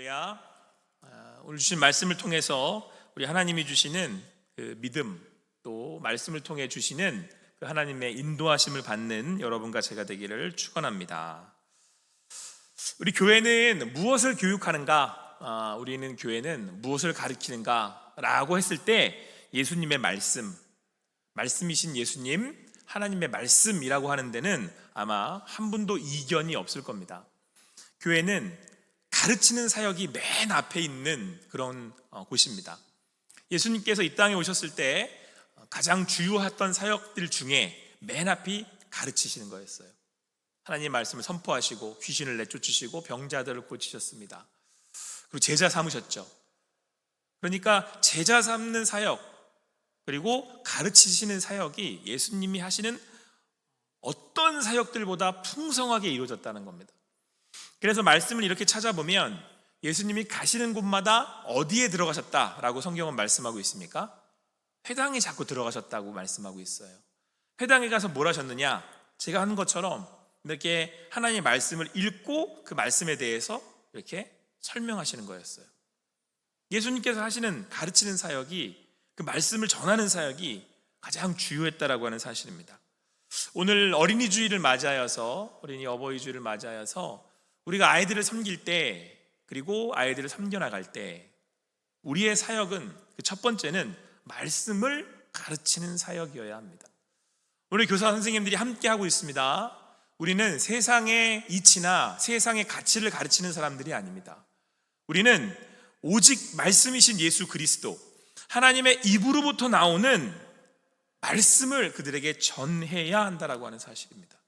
할렐루야. 오늘 주신 말씀을 통해서 우리 하나님이 주시는 그 믿음, 또 말씀을 통해 주시는 그 하나님의 인도하심을 받는 여러분과 제가 되기를 축원합니다. 우리 교회는 무엇을 교육하는가? 우리는 교회는 무엇을 가르치는가? 라고 했을 때 예수님의 말씀이신 예수님, 하나님의 말씀이라고 하는 데는 아마 한 분도 이견이 없을 겁니다. 교회는 가르치는 사역이 맨 앞에 있는 그런 곳입니다. 예수님께서 이 땅에 오셨을 때 가장 주요했던 사역들 중에 맨 앞이 가르치시는 거였어요. 하나님의 말씀을 선포하시고 귀신을 내쫓으시고 병자들을 고치셨습니다. 그리고 제자 삼으셨죠. 그러니까 제자 삼는 사역, 그리고 가르치시는 사역이 예수님이 하시는 어떤 사역들보다 풍성하게 이루어졌다는 겁니다. 그래서 말씀을 이렇게 찾아보면 예수님이 가시는 곳마다 어디에 들어가셨다라고 성경은 말씀하고 있습니까? 회당에 자꾸 들어가셨다고 말씀하고 있어요. 회당에 가서 뭘 하셨느냐? 제가 하는 것처럼 이렇게 하나님의 말씀을 읽고 그 말씀에 대해서 이렇게 설명하시는 거였어요. 예수님께서 하시는 가르치는 사역이, 그 말씀을 전하는 사역이 가장 주요했다라고 하는 사실입니다. 오늘 어린이 주일을 맞이하여서, 어린이 어버이 주일을 맞이하여서 우리가 아이들을 섬길 때, 그리고 아이들을 섬겨나갈 때 우리의 사역은, 그 첫 번째는 말씀을 가르치는 사역이어야 합니다. 우리 교사 선생님들이 함께 하고 있습니다. 우리는 세상의 이치나 세상의 가치를 가르치는 사람들이 아닙니다. 우리는 오직 말씀이신 예수 그리스도, 하나님의 입으로부터 나오는 말씀을 그들에게 전해야 한다라고 하는 사실입니다.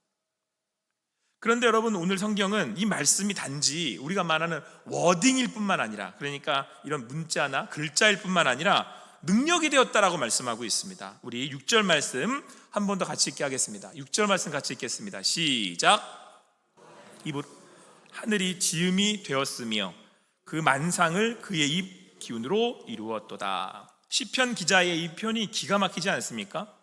그런데 여러분, 오늘 성경은 이 말씀이 단지 우리가 말하는 워딩일 뿐만 아니라, 그러니까 이런 문자나 글자일 뿐만 아니라 능력이 되었다라고 말씀하고 있습니다. 우리 6절 말씀 한 번 더 같이 읽게 하겠습니다. 6절 말씀 같이 읽겠습니다. 시작. 입으로 하늘이 지음이 되었으며 그 만상을 그의 입 기운으로 이루었도다. 시편 기자의 이 표현이 기가 막히지 않습니까?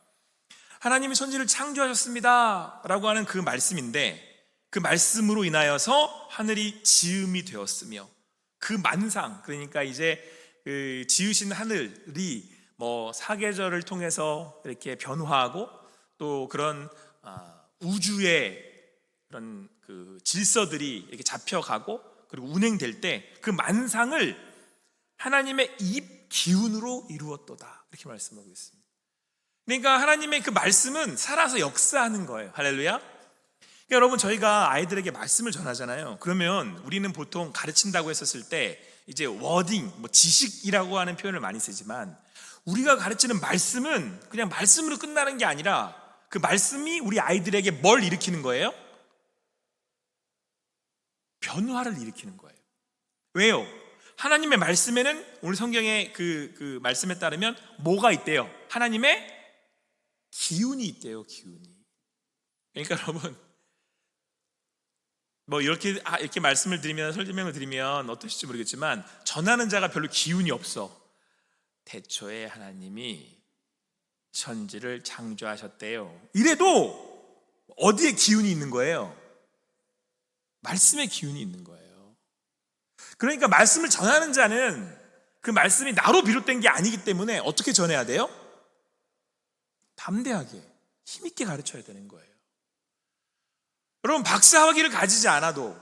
하나님이 천지를 창조하셨습니다 라고 하는 그 말씀인데, 그 말씀으로 인하여서 하늘이 지음이 되었으며 그 만상, 그러니까 이제 그 지으신 하늘이 뭐 사계절을 통해서 이렇게 변화하고, 또 그런 우주의 그런 그 질서들이 이렇게 잡혀가고 그리고 운행될 때 그 만상을 하나님의 입 기운으로 이루었도다, 이렇게 말씀하고 있습니다. 그러니까 하나님의 그 말씀은 살아서 역사하는 거예요. 할렐루야. 그러니까 여러분, 저희가 아이들에게 말씀을 전하잖아요. 그러면 우리는 보통 가르친다고 했었을 때 이제 워딩, 뭐 지식이라고 하는 표현을 많이 쓰지만, 우리가 가르치는 말씀은 그냥 말씀으로 끝나는 게 아니라 그 말씀이 우리 아이들에게 뭘 일으키는 거예요? 변화를 일으키는 거예요. 왜요? 하나님의 말씀에는, 오늘 성경의 그 말씀에 따르면 뭐가 있대요? 하나님의 기운이 있대요. 기운이. 그러니까 여러분, 뭐 이렇게 말씀을 드리면, 설명을 드리면 어떠실지 모르겠지만, 전하는 자가 별로 기운이 없어. 태초에 하나님이 천지를 창조하셨대요. 이래도 어디에 기운이 있는 거예요? 말씀에 기운이 있는 거예요. 그러니까 말씀을 전하는 자는 그 말씀이 나로 비롯된 게 아니기 때문에 어떻게 전해야 돼요? 담대하게, 힘있게 가르쳐야 되는 거예요. 여러분, 박사학위를 가지지 않아도,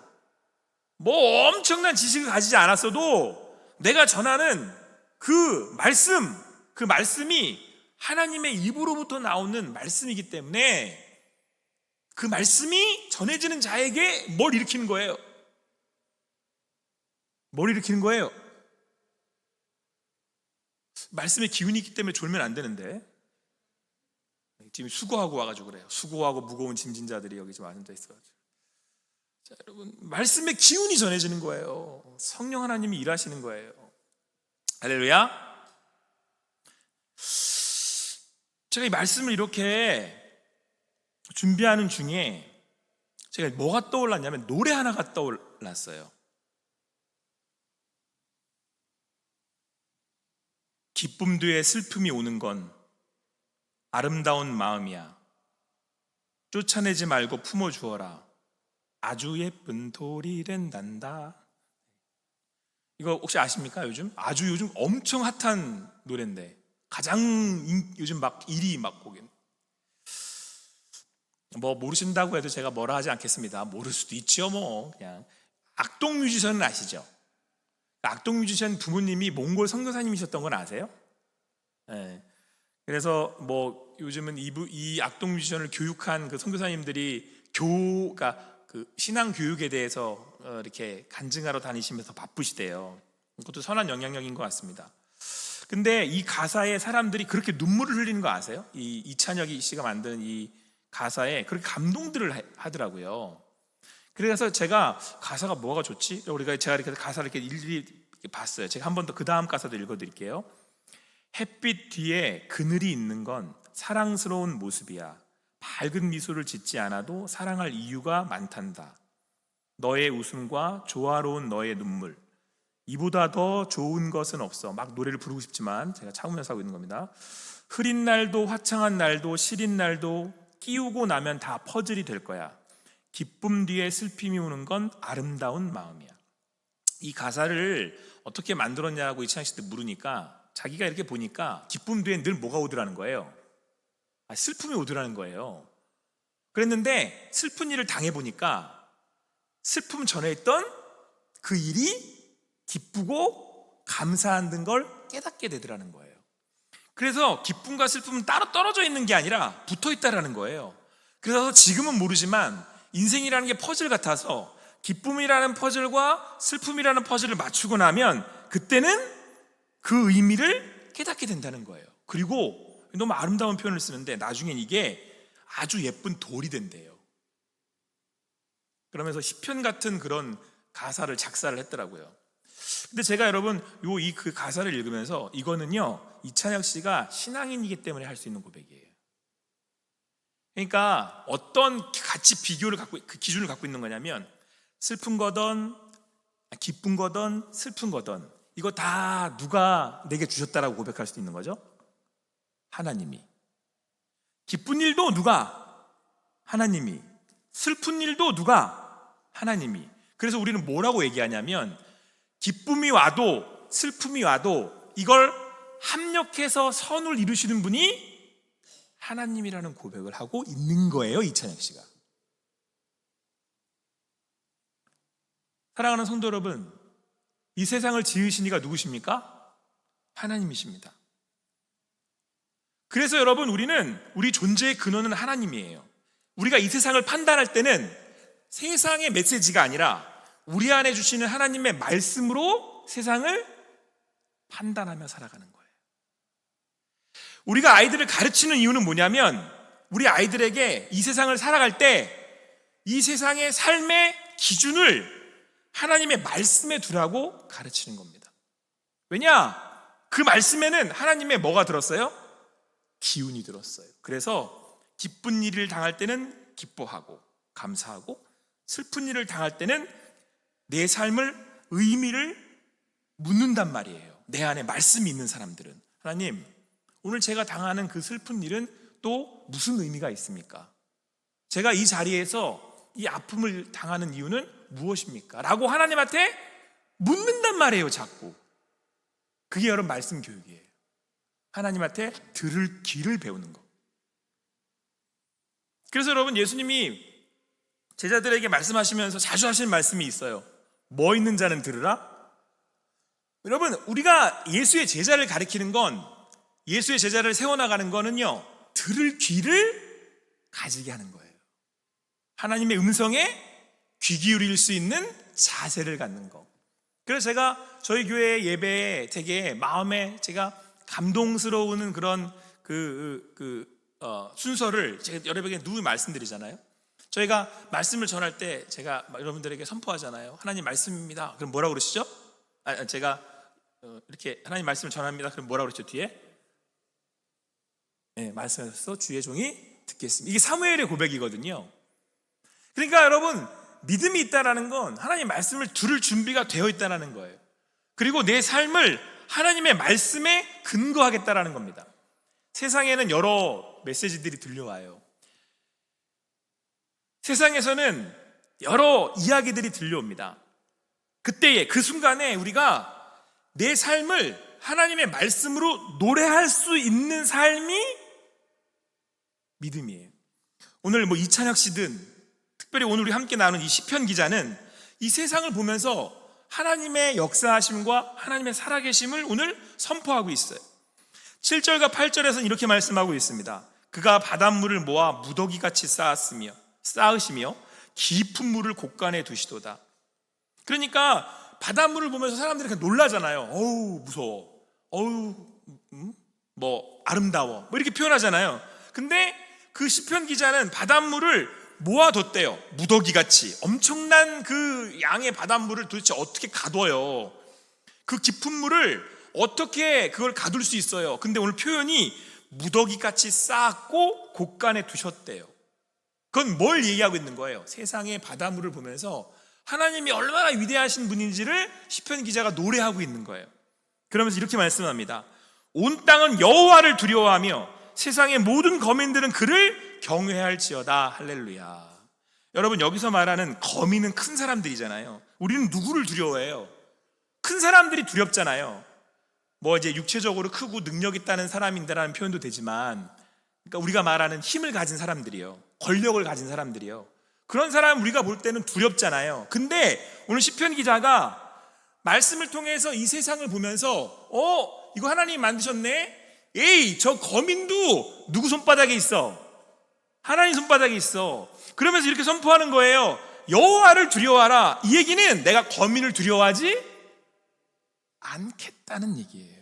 뭐 엄청난 지식을 가지지 않았어도 내가 전하는 그 말씀이 하나님의 입으로부터 나오는 말씀이기 때문에 그 말씀이 전해지는 자에게 뭘 일으키는 거예요? 뭘 일으키는 거예요? 말씀에 기운이 있기 때문에 졸면 안 되는데, 지금 수고하고 와가지고 그래요. 수고하고 무거운 짐진 자들이 여기 좀 앉아 있어가지고. 자, 여러분, 말씀의 기운이 전해지는 거예요. 성령 하나님이 일하시는 거예요. 할렐루야. 제가 이 말씀을 이렇게 준비하는 중에 제가 뭐가 떠올랐냐면 노래 하나가 떠올랐어요. 기쁨 뒤에 슬픔이 오는 건 아름다운 마음이야. 쫓아내지 말고 품어주어라. 아주 예쁜 도리는 난다. 이거 혹시 아십니까? 요즘 엄청 핫한 노래인데 가장 요즘 막 1위 막 보긴 뭐 모르신다고 해도 제가 뭐라 하지 않겠습니다. 모를 수도 있죠. 뭐 그냥 악동 뮤지션은 아시죠? 악동 뮤지션 부모님이 몽골 선교사님이셨던 건 아세요? 네. 그래서 뭐 요즘은 이 악동 뮤지션을 교육한 그 선교사님들이 그러니까 그 신앙 교육에 대해서 이렇게 간증하러 다니시면서 바쁘시대요. 그것도 선한 영향력인 것 같습니다. 근데 이 가사에 사람들이 그렇게 눈물을 흘리는 거 아세요? 이 이찬혁 씨가 만든 이 가사에 그렇게 감동들을 하더라고요. 그래서 제가 가사가 뭐가 좋지? 제가 이렇게 가사를 이렇게 일일이 봤어요. 제가 한 번 더 그 다음 가사도 읽어드릴게요. 햇빛 뒤에 그늘이 있는 건 사랑스러운 모습이야. 밝은 미소를 짓지 않아도 사랑할 이유가 많단다. 너의 웃음과 조화로운 너의 눈물, 이보다 더 좋은 것은 없어. 막 노래를 부르고 싶지만 제가 참으면서 하고 있는 겁니다. 흐린 날도 화창한 날도 시린 날도 끼우고 나면 다 퍼즐이 될 거야. 기쁨 뒤에 슬픔이 오는 건 아름다운 마음이야. 이 가사를 어떻게 만들었냐고 이찬혁 씨한테 물으니까 자기가 이렇게 보니까 기쁨 뒤에 늘 뭐가 오더라는 거예요? 슬픔이 오더라는 거예요. 그랬는데 슬픈 일을 당해보니까 슬픔 전에 있던 그 일이 기쁘고 감사한 걸 깨닫게 되더라는 거예요. 그래서 기쁨과 슬픔은 따로 떨어져 있는 게 아니라 붙어 있다라는 거예요. 그래서 지금은 모르지만 인생이라는 게 퍼즐 같아서 기쁨이라는 퍼즐과 슬픔이라는 퍼즐을 맞추고 나면 그때는 그 의미를 깨닫게 된다는 거예요. 그리고 너무 아름다운 표현을 쓰는데 나중엔 이게 아주 예쁜 돌이 된대요. 그러면서 시편 같은 그런 가사를 작사를 했더라고요. 근데 제가 여러분 그 가사를 읽으면서 이거는요 이찬혁 씨가 신앙인이기 때문에 할 수 있는 고백이에요. 그러니까 어떤 가치 비교를 그 기준을 갖고 있는 거냐면 슬픈 거든 기쁜 거든 슬픈 거든 이거 다 누가 내게 주셨다라고 고백할 수 있는 거죠? 하나님이. 기쁜 일도 누가? 하나님이. 슬픈 일도 누가? 하나님이. 그래서 우리는 뭐라고 얘기하냐면 기쁨이 와도 슬픔이 와도 이걸 합력해서 선을 이루시는 분이 하나님이라는 고백을 하고 있는 거예요, 이찬혁 씨가. 사랑하는 성도 여러분, 이 세상을 지으신 이가 누구십니까? 하나님이십니다. 그래서 여러분 우리는 우리 존재의 근원은 하나님이에요. 우리가 이 세상을 판단할 때는 세상의 메시지가 아니라 우리 안에 주시는 하나님의 말씀으로 세상을 판단하며 살아가는 거예요. 우리가 아이들을 가르치는 이유는 뭐냐면 우리 아이들에게 이 세상을 살아갈 때 이 세상의 삶의 기준을 하나님의 말씀에 두라고 가르치는 겁니다. 왜냐? 그 말씀에는 하나님의 뭐가 들었어요? 기운이 들었어요. 그래서 기쁜 일을 당할 때는 기뻐하고 감사하고 슬픈 일을 당할 때는 내 삶을 의미를 묻는단 말이에요. 내 안에 말씀이 있는 사람들은 하나님 오늘 제가 당하는 그 슬픈 일은 또 무슨 의미가 있습니까? 제가 이 자리에서 이 아픔을 당하는 이유는 무엇입니까? 라고 하나님한테 묻는단 말이에요. 자꾸. 그게 여러분 말씀 교육이에요. 하나님한테 들을 귀를 배우는 거. 그래서 여러분 예수님이 제자들에게 말씀하시면서 자주 하시는 말씀이 있어요. 뭐 있는 자는 들으라? 여러분 우리가 예수의 제자를 가리키는 건 예수의 제자를 세워나가는 거는요 들을 귀를 가지게 하는 거예요. 하나님의 음성에 귀 기울일 수 있는 자세를 갖는 거. 그래서 제가 저희 교회 예배에 되게 마음에 제가 감동스러운 그런 순서를 제가 여러분에게 누누이 말씀드리잖아요. 저희가 말씀을 전할 때 제가 여러분들에게 선포하잖아요. 하나님 말씀입니다. 그럼 뭐라고 그러시죠? 제가 이렇게 하나님 말씀을 전합니다. 그럼 뭐라고 그러죠? 뒤에? 네, 말씀하셔서 주의 종이 듣겠습니다. 이게 사무엘의 고백이거든요. 그러니까 여러분 믿음이 있다라는 건 하나님 말씀을 들을 준비가 되어 있다는 거예요. 그리고 내 삶을 하나님의 말씀에 근거하겠다라는 겁니다. 세상에는 여러 메시지들이 들려와요. 세상에서는 여러 이야기들이 들려옵니다. 그때에 그 순간에 우리가 내 삶을 하나님의 말씀으로 노래할 수 있는 삶이 믿음이에요. 오늘 이찬혁 씨든 특별히 오늘 우리 함께 나누는 이 시편 기자는 이 세상을 보면서 하나님의 역사하심과 하나님의 살아계심을 오늘 선포하고 있어요. 7절과 8절에서는 이렇게 말씀하고 있습니다. 그가 바닷물을 모아 무더기같이 쌓으시며 깊은 물을 곳간에 두시도다. 그러니까 바닷물을 보면서 사람들이 그냥 놀라잖아요. 어우 무서워, 어우 아름다워 이렇게 표현하잖아요. 근데 그 시편 기자는 바닷물을 모아뒀대요. 무더기같이. 엄청난 그 양의 바닷물을 도대체 어떻게 가둬요? 그 깊은 물을 어떻게 그걸 가둘 수 있어요? 근데 오늘 표현이 무더기같이 쌓았고 곳간에 두셨대요. 그건 뭘 얘기하고 있는 거예요? 세상의 바닷물을 보면서 하나님이 얼마나 위대하신 분인지를 시편 기자가 노래하고 있는 거예요. 그러면서 이렇게 말씀합니다. 온 땅은 여호와를 두려워하며 세상의 모든 거민들은 그를 경외할지어다. 할렐루야. 여러분, 여기서 말하는 거민은 큰 사람들이잖아요. 우리는 누구를 두려워해요? 큰 사람들이 두렵잖아요. 이제 육체적으로 크고 능력 있다는 사람인데라는 표현도 되지만, 그러니까 우리가 말하는 힘을 가진 사람들이요, 권력을 가진 사람들이요, 그런 사람 우리가 볼 때는 두렵잖아요. 근데 오늘 시편 기자가 말씀을 통해서 이 세상을 보면서 이거 하나님이 만드셨네? 에이, 저 거민도 누구 손바닥에 있어? 하나님 손바닥에 있어. 그러면서 이렇게 선포하는 거예요. 여호와를 두려워하라. 이 얘기는 내가 거민을 두려워하지 않겠다는 얘기예요.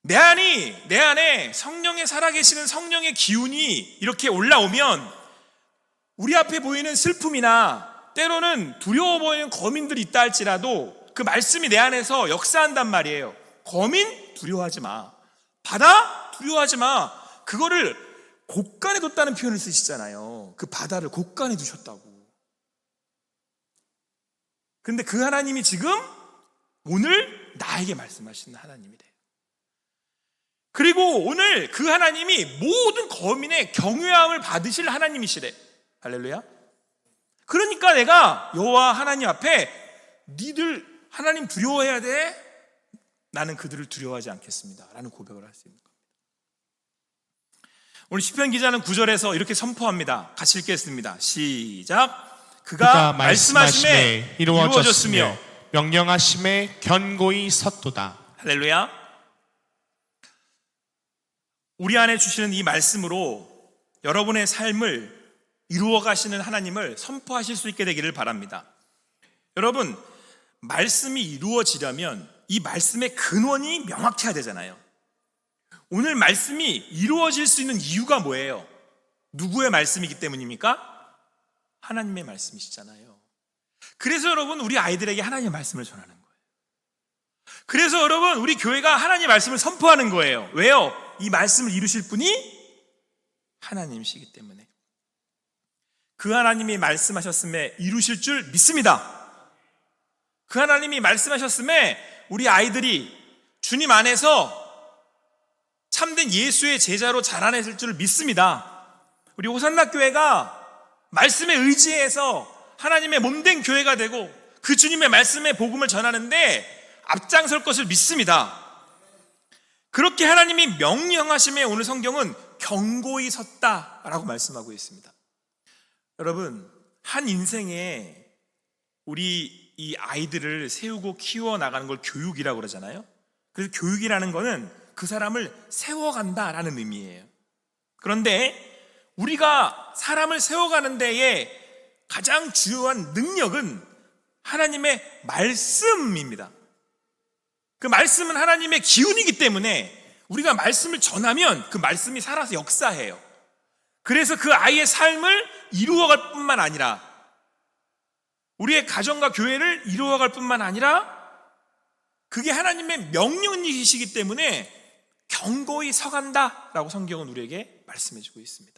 내 안에 성령의 살아계시는 성령의 기운이 이렇게 올라오면 우리 앞에 보이는 슬픔이나 때로는 두려워 보이는 거민들이 있다 할지라도 그 말씀이 내 안에서 역사한단 말이에요. 거민 두려워하지 마. 바다 두려워하지 마. 그거를 곳간에 뒀다는 표현을 쓰시잖아요. 그 바다를 곳간에 두셨다고. 근데 그 하나님이 지금 오늘 나에게 말씀하시는 하나님이래요. 그리고 오늘 그 하나님이 모든 거민의 경외함을 받으실 하나님이시래. 할렐루야. 그러니까 내가 여호와 하나님 앞에 니들 하나님 두려워해야 돼? 나는 그들을 두려워하지 않겠습니다 라는 고백을 할 수 있는 겁니다. 오늘 시편 기자는 9절에서 이렇게 선포합니다. 같이 읽겠습니다. 시작. 그가 말씀하심에 이루어졌으며 명령하심에 견고히 섰도다. 할렐루야. 우리 안에 주시는 이 말씀으로 여러분의 삶을 이루어 가시는 하나님을 선포하실 수 있게 되기를 바랍니다. 여러분, 말씀이 이루어지려면 이 말씀의 근원이 명확해야 되잖아요. 오늘 말씀이 이루어질 수 있는 이유가 뭐예요? 누구의 말씀이기 때문입니까? 하나님의 말씀이시잖아요. 그래서 여러분, 우리 아이들에게 하나님의 말씀을 전하는 거예요. 그래서 여러분, 우리 교회가 하나님의 말씀을 선포하는 거예요. 왜요? 이 말씀을 이루실 분이 하나님이시기 때문에. 그 하나님이 말씀하셨음에 이루실 줄 믿습니다. 그 하나님이 말씀하셨음에 우리 아이들이 주님 안에서 참된 예수의 제자로 자라났을 줄 믿습니다. 우리 호산나 교회가 말씀에 의지해서 하나님의 몸된 교회가 되고 그 주님의 말씀의 복음을 전하는데 앞장설 것을 믿습니다. 그렇게 하나님이 명령하심에 오늘 성경은 견고히 섰다라고 말씀하고 있습니다. 여러분, 한 인생에 우리 이 아이들을 세우고 키워나가는 걸 교육이라고 그러잖아요. 그래서 교육이라는 거는 그 사람을 세워간다라는 의미예요. 그런데 우리가 사람을 세워가는 데에 가장 주요한 능력은 하나님의 말씀입니다. 그 말씀은 하나님의 기운이기 때문에 우리가 말씀을 전하면 그 말씀이 살아서 역사해요. 그래서 그 아이의 삶을 이루어갈 뿐만 아니라 우리의 가정과 교회를 이루어갈 뿐만 아니라 그게 하나님의 명령이시기 때문에 견고히 서간다라고 성경은 우리에게 말씀해주고 있습니다.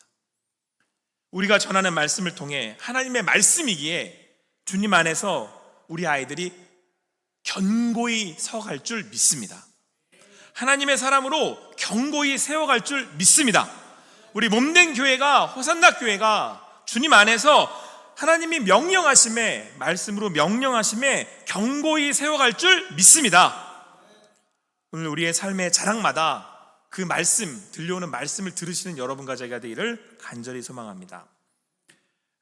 우리가 전하는 말씀을 통해 하나님의 말씀이기에 주님 안에서 우리 아이들이 견고히 서갈 줄 믿습니다. 하나님의 사람으로 견고히 세워갈 줄 믿습니다. 우리 몸된 교회가, 호산나 교회가 주님 안에서 하나님이 명령하심에, 말씀으로 명령하심에 경고히 세워갈 줄 믿습니다. 오늘 우리의 삶의 자랑마다 그 말씀, 들려오는 말씀을 들으시는 여러분과 제가 되기를 간절히 소망합니다.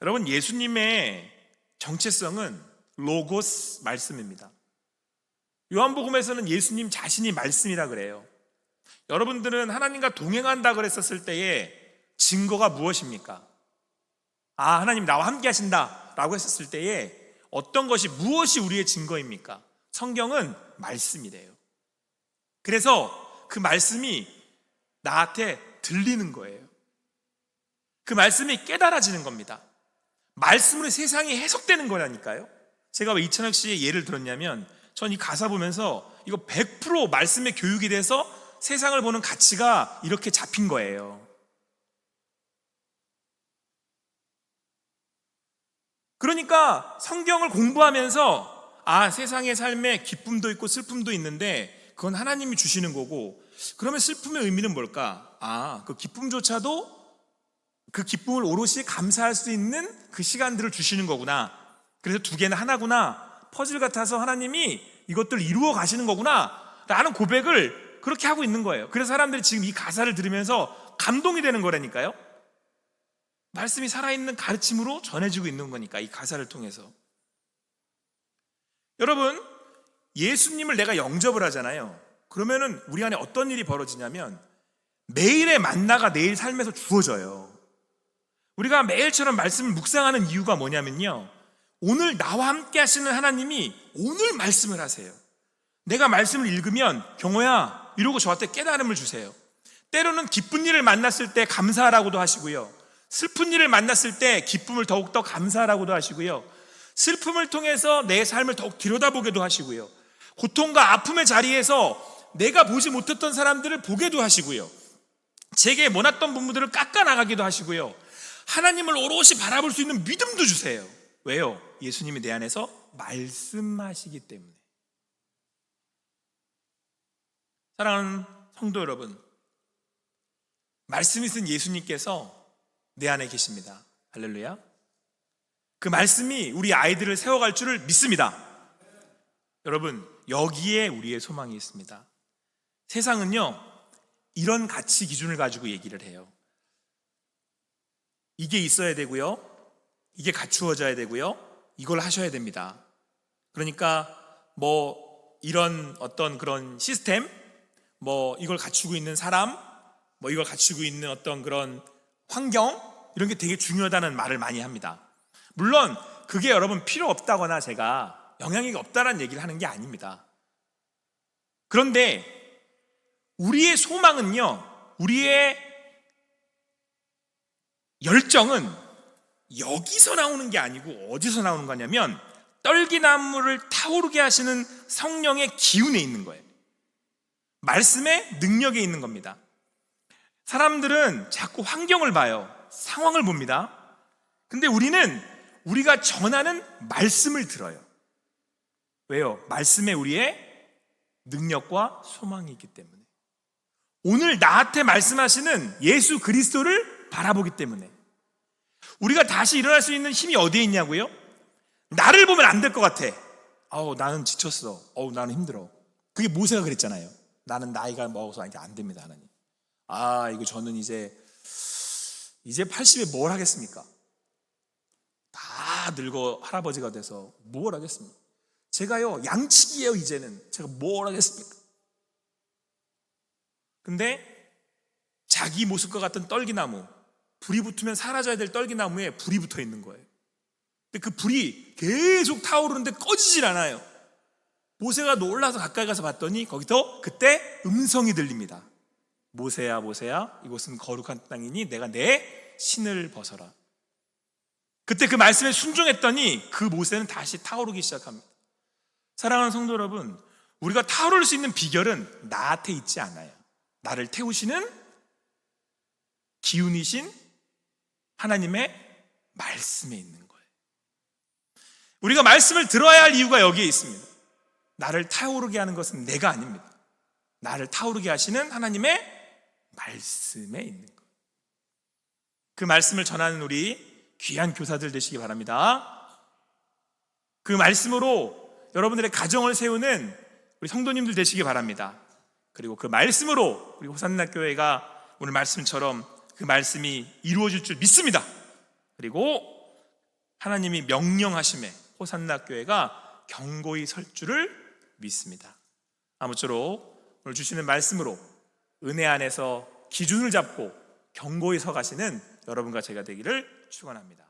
여러분, 예수님의 정체성은 로고스, 말씀입니다. 요한복음에서는 예수님 자신이 말씀이라 그래요. 여러분들은 하나님과 동행한다 그랬었을 때의 증거가 무엇입니까? 아, 하나님 나와 함께 하신다 라고 했었을 때에 어떤 것이, 무엇이 우리의 증거입니까? 성경은 말씀이래요. 그래서 그 말씀이 나한테 들리는 거예요. 그 말씀이 깨달아지는 겁니다. 말씀으로 세상이 해석되는 거라니까요. 제가 왜 이찬혁 씨의 예를 들었냐면, 전 이 가사 보면서 이거 100% 말씀의 교육이 돼서 세상을 보는 가치가 이렇게 잡힌 거예요. 그러니까 성경을 공부하면서 아, 세상의 삶에 기쁨도 있고 슬픔도 있는데 그건 하나님이 주시는 거고, 그러면 슬픔의 의미는 뭘까? 아, 그 기쁨조차도 그 기쁨을 오롯이 감사할 수 있는 그 시간들을 주시는 거구나. 그래서 두 개는 하나구나. 퍼즐 같아서 하나님이 이것들을 이루어 가시는 거구나 라는 고백을 그렇게 하고 있는 거예요. 그래서 사람들이 지금 이 가사를 들으면서 감동이 되는 거라니까요. 말씀이 살아있는 가르침으로 전해지고 있는 거니까, 이 가사를 통해서. 여러분, 예수님을 내가 영접을 하잖아요. 그러면은 우리 안에 어떤 일이 벌어지냐면 매일의 만나가 내일 삶에서 주어져요. 우리가 매일처럼 말씀을 묵상하는 이유가 뭐냐면요, 오늘 나와 함께 하시는 하나님이 오늘 말씀을 하세요. 내가 말씀을 읽으면 경호야 이러고 저한테 깨달음을 주세요. 때로는 기쁜 일을 만났을 때 감사하라고도 하시고요, 슬픈 일을 만났을 때 기쁨을 더욱더 감사하라고도 하시고요, 슬픔을 통해서 내 삶을 더욱 들여다보게도 하시고요, 고통과 아픔의 자리에서 내가 보지 못했던 사람들을 보게도 하시고요, 제게 모났던 부분들을 깎아나가기도 하시고요, 하나님을 오롯이 바라볼 수 있는 믿음도 주세요. 왜요? 예수님이 내 안에서 말씀하시기 때문에. 사랑하는 성도 여러분, 말씀이 쓴 예수님께서 내 안에 계십니다. 할렐루야. 그 말씀이 우리 아이들을 세워갈 줄을 믿습니다. 여러분, 여기에 우리의 소망이 있습니다. 세상은요, 이런 가치 기준을 가지고 얘기를 해요. 이게 있어야 되고요, 이게 갖추어져야 되고요, 이걸 하셔야 됩니다. 그러니까 이런 어떤 그런 시스템, 이걸 갖추고 있는 사람, 이걸 갖추고 있는 어떤 그런 환경, 이런 게 되게 중요하다는 말을 많이 합니다. 물론 그게 여러분 필요 없다거나 제가 영향이 없다라는 얘기를 하는 게 아닙니다. 그런데 우리의 소망은요, 우리의 열정은 여기서 나오는 게 아니고 어디서 나오는 거냐면 떨기나무를 타오르게 하시는 성령의 기운에 있는 거예요. 말씀의 능력에 있는 겁니다. 사람들은 자꾸 환경을 봐요. 상황을 봅니다. 근데 우리는 우리가 전하는 말씀을 들어요. 왜요? 말씀에 우리의 능력과 소망이 있기 때문에. 오늘 나한테 말씀하시는 예수 그리스도를 바라보기 때문에. 우리가 다시 일어날 수 있는 힘이 어디에 있냐고요? 나를 보면 안 될 것 같아. 나는 지쳤어. 나는 힘들어. 그게 모세가 그랬잖아요. 나는 나이가 먹어서 이제 안 됩니다, 하나님. 이거 저는 이제 80에 뭘 하겠습니까? 다 늙어 할아버지가 돼서 뭘 하겠습니까? 제가요, 양치기예요, 이제는. 제가 뭘 하겠습니까? 근데 자기 모습과 같은 떨기나무, 불이 붙으면 사라져야 될 떨기나무에 불이 붙어 있는 거예요. 근데 그 불이 계속 타오르는데 꺼지질 않아요. 모세가 놀라서 가까이 가서 봤더니 거기서 그때 음성이 들립니다. 모세야, 모세야, 이곳은 거룩한 땅이니 내가 내 신을 벗어라. 그때 그 말씀에 순종했더니 그 모세는 다시 타오르기 시작합니다. 사랑하는 성도 여러분, 우리가 타오를 수 있는 비결은 나한테 있지 않아요. 나를 태우시는 기운이신 하나님의 말씀에 있는 거예요. 우리가 말씀을 들어야 할 이유가 여기에 있습니다. 나를 타오르게 하는 것은 내가 아닙니다. 나를 타오르게 하시는 하나님의 말씀에 있는 거예요. 그 말씀을 전하는 우리 귀한 교사들 되시기 바랍니다. 그 말씀으로 여러분들의 가정을 세우는 우리 성도님들 되시기 바랍니다. 그리고 그 말씀으로 우리 호산나 교회가 오늘 말씀처럼 그 말씀이 이루어질 줄 믿습니다. 그리고 하나님이 명령하심에 호산나 교회가 견고히 설 줄을 믿습니다. 아무쪼록 오늘 주시는 말씀으로 은혜 안에서 기준을 잡고 견고히 서 가시는 여러분과 제가 되기를 축원합니다.